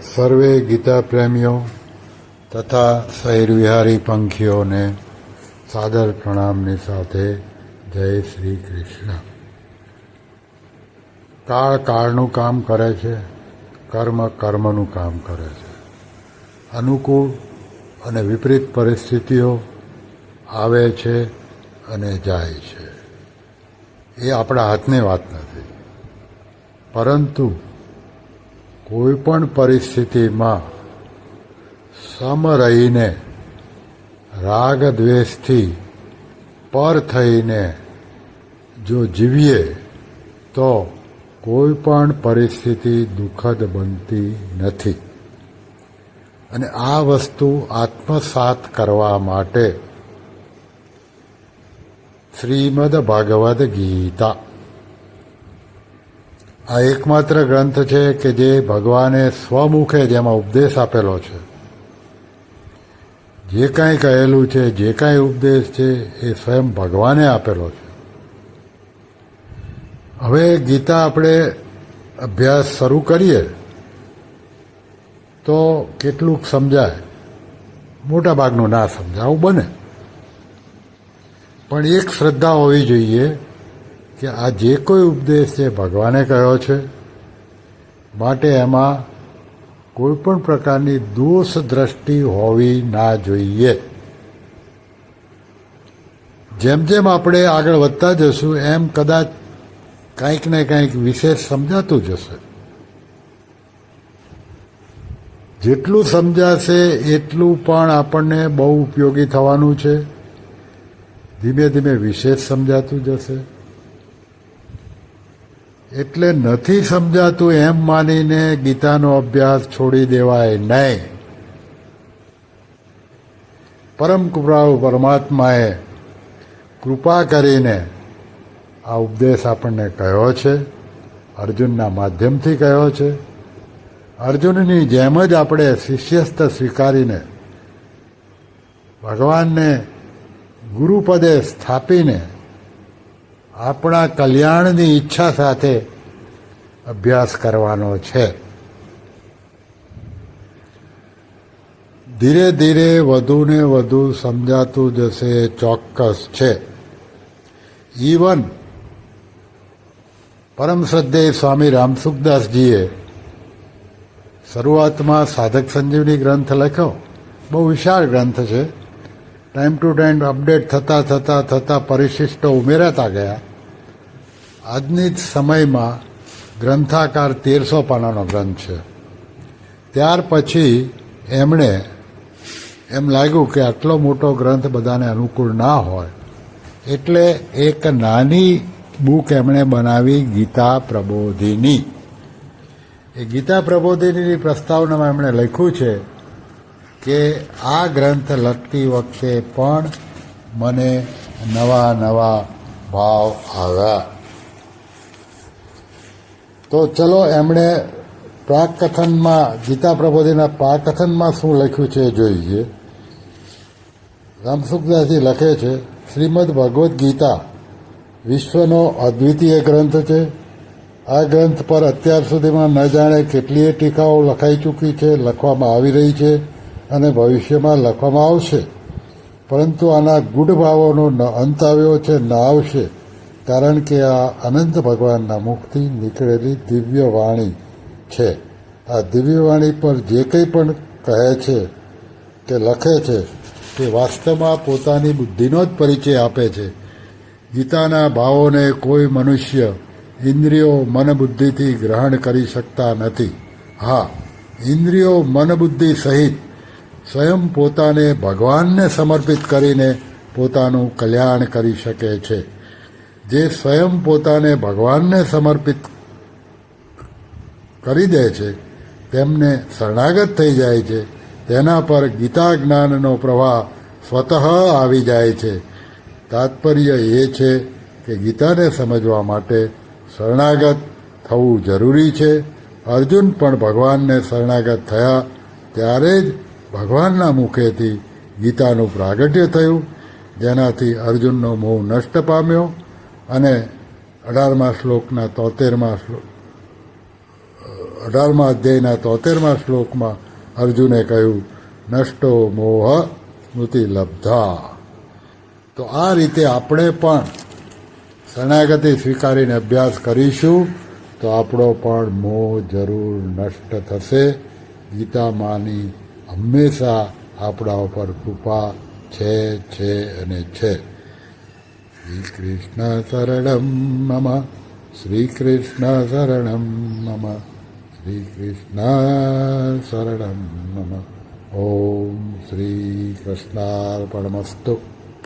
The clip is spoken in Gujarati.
સર્વે ગીતા પ્રેમીઓ તથા શહેરવિહારી પંખીઓને સાદર પ્રણામની સાથે જય શ્રી કૃષ્ણ. કાળ કાળનું કામ કરે છે, કર્મ કર્મનું કામ કરે છે. અનુકૂળ અને વિપરીત પરિસ્થિતિઓ આવે છે અને જાય છે. એ આપણા હાથની વાત નથી, પરંતુ કોઈ પણ પરિસ્થિતિમાં સમ રહીને રાગ દ્વેષથી પર થઈને જો જીવીએ તો કોઈ પણ પરિસ્થિતિ દુઃખદ બનતી નથી. અને આ વસ્તુ આત્મસાત કરવા માટે શ્રીમદ ભાગવદ ગીતા આ એકમાત્ર ગ્રંથ છે કે જે ભગવાને સ્વમુખે જેમાં ઉપદેશ આપેલો છે. જે કાંઈ કહેલું છે, જે કાંઈ ઉપદેશ છે એ સ્વયં ભગવાને આપેલો છે. હવે ગીતા આપણે અભ્યાસ શરૂ કરીએ તો કેટલુંક સમજાય, મોટા ભાગનું ના સમજાય, આવું બને. પણ એક શ્રદ્ધા હોવી જોઈએ કે આ જે કોઈ ઉપદેશ છે ભગવાને કહ્યો છે, માટે એમાં કોઈ પણ પ્રકારની દોષ દ્રષ્ટિ હોવી ના જોઈએ. જેમ જેમ આપણે આગળ વધતા જશું એમ કદાચ કંઈક ને કંઈક વિશેષ સમજાતું જશે. જેટલું સમજાશે એટલું પણ આપણને બહુ ઉપયોગી થવાનું છે. ધીમે ધીમે વિશેષ સમજાતું જશે. એટલે નથી સમજાતું એમ માનીને ગીતાનો અભ્યાસ છોડી દેવાય નહીં. પરમ કૃપાળુ પરમાત્માએ કૃપા કરીને આ ઉપદેશ આપણને કહ્યો છે, અર્જુનના માધ્યમથી કહ્યો છે. અર્જુનની જેમ જ આપણે શિષ્યસ્થ સ્વીકારીને ભગવાનને ગુરુપદે સ્થાપીને આપણા કલ્યાણની ઈચ્છા સાથે અભ્યાસ કરવાનો છે. ધીરે ધીરે વધુ ને વધુ સમજાતું જશે, ચોક્કસ છે. ઇવન પરમ શ્રદ્ધેય સ્વામી રામસુખદાસજીએ શરૂઆતમાં સાધક સંજીવની ગ્રંથ લખ્યો. બહુ વિશાળ ગ્રંથ છે. ટાઈમ ટુ ટાઈમ અપડેટ થતાં પરિશિષ્ટો ઉમેરાતા ગયા. આજની જ સમયમાં ગ્રંથાકાર 1300 પાનાનો ગ્રંથ છે. ત્યાર પછી એમણે એમ લાગ્યું કે આટલો મોટો ગ્રંથ બધાને અનુકૂળ ના હોય, એટલે એક નાની બુક એમણે બનાવી, ગીતા પ્રબોધિની. એ ગીતા પ્રબોધિનીની પ્રસ્તાવનામાં એમણે લખ્યું છે કે આ ગ્રંથ લખતી વખતે પણ મને નવા નવા ભાવ આવ્યા. તો ચલો એમણે પ્રાકકથનમાં, ગીતા પ્રબોધિના પ્રાકકથનમાં શું લખ્યું છે એ જોઈએ. રામસુખદાસજી લખે છે, શ્રીમદ ભગવદ્ ગીતા વિશ્વનો અદ્વિતીય ગ્રંથ છે. આ ગ્રંથ પર અત્યાર સુધીમાં ન જાણે કેટલીય ટીકાઓ લખાઈ ચૂકી છે, લખવામાં આવી રહી છે અને ભવિષ્યમાં લખવામાં આવશે. પરંતુ આના ગૂઢ ભાવોનો ન અંત આવ્યો છે, ન આવશે, કારણ કે આ અનંત ભગવાનના મુખથી નીકળેલી દિવ્ય વાણી છે. આ દિવ્ય વાણી પર જે કંઈ પણ કહે છે કે લખે છે તે વાસ્તવમાં પોતાની બુદ્ધિનો જ પરિચય આપે છે. ગીતાના ભાવોને કોઈ મનુષ્ય ઇન્દ્રિયો મનબુદ્ધિથી ગ્રહણ કરી શકતા નથી. હા, ઇન્દ્રિયો મનબુદ્ધિ સહિત સ્વયં પોતાને ભગવાનને સમર્પિત કરીને પોતાનું કલ્યાણ કરી શકે છે. જે સ્વયં પોતાને ભગવાનને સમર્પિત કરી દે છે તેમને શરણાગત થઈ જાય છે. તેના પર ગીતા જ્ઞાનનો પ્રવાહ સ્વતઃ આવી જાય છે. તાત્પર્ય એ છે કે ગીતાને સમજવા માટે શરણાગત થવું જરૂરી છે. અર્જુન પણ ભગવાનને શરણાગત થયા ત્યારે જ ભગવાનના મુખેથી ગીતાનું પ્રાગટ્ય થયું, જેનાથી અર્જુનનો મોહ નષ્ટ પામ્યો અને 18મા શ્લોકના 73મા 18મા અધ્યાયના 73મા શ્લોકમાં અર્જુને કહ્યું નષ્ટો મોહ સ્મૃતિ લબ્ધા. તો આ રીતે આપણે પણ શરણાગતિ સ્વીકારીને અભ્યાસ કરીશું તો આપણો પણ મોહ જરૂર નષ્ટ થશે. ગીતામાંની હંમેશા આપણા ઉપર કૃપા છે અને છે. શ્રી કૃષ્ણ શરણમ મમ, શ્રી કૃષ્ણ શરણમ મમ, શ્રી કૃષ્ણ શરણમ મમ. ઓમ શ્રી કૃષ્ણાર્પણમસ્તુ.